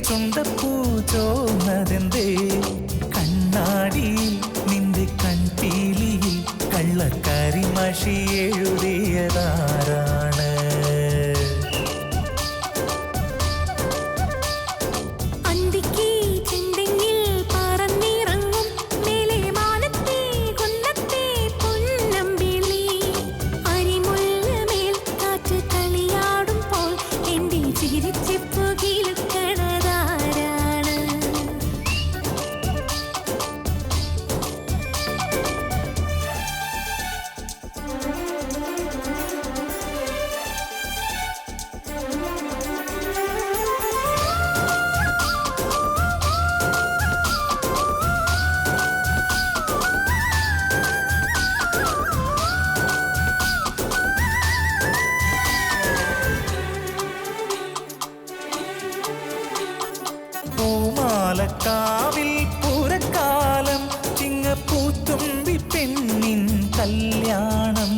ചുണ്ടപ്പൂ ചോന്നതെന്തേ കണ്ണാടിയിൽ നിന്റെ കൺപീലിയിൽ കള്ളക്കരിമഷി എഴുതിയതാരാണ്? പൂമാലക്കാവിൽ പൂരക്കാലം ചിങ്ങപ്പൂത്തുമ്പി പെണ്ണിൻ കല്യാണം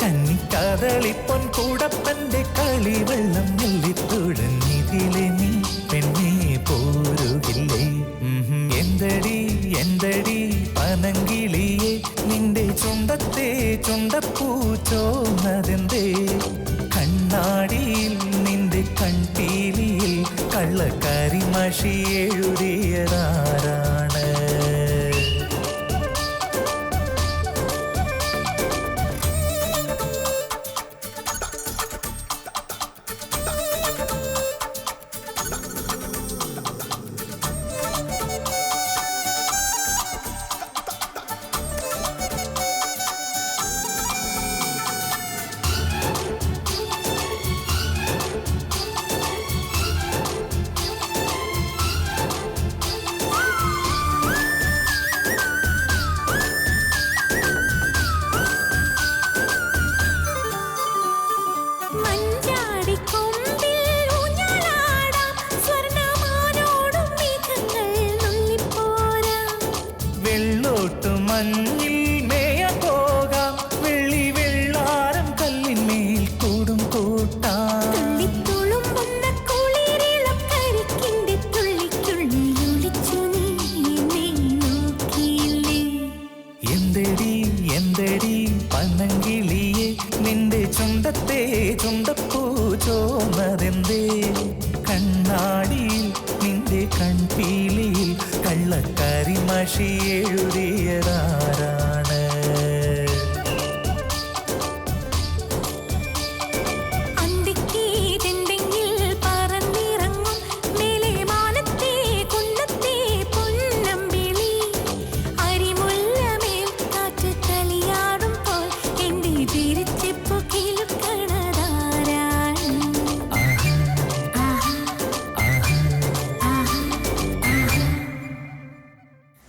കന്നിക്കദളിപ്പൊൻ കൂടപ്പന്റെ കളിവെള്ളം നെല്ലിത്തുഴഞ്ഞിതിലെ നീ പെണ്ണെ പോരുകില്ലേ? എന്തടി എന്തടി പനങ്കിളിയെ നിന്റെ ചുണ്ടത്തെ ചുണ്ടപ്പൂ ചോന്നതെന്തേ കണ്ണാടിയിൽ നിന്റെ കൺപീലിയിൽ കള്ളക്കരിമഷി എഴുതിയതാരാണ്? മഞ്ഞിൽ മേയാൻ പോകാം വെള്ളി വെള്ളാരം കല്ലിന്മേൽ കൂടും കൂട്ടാം എന്തടി എന്തടി പനങ്കിളിയെ നിന്റെ ചുണ്ടത്തെ ചുണ്ടപ്പൂ ചോന്നതെന്തേ കണ്ണാടിയിൽ നിന്റെ കൺപീലിയിൽ കള്ളക്കരിമഷി എഴുതിയതാ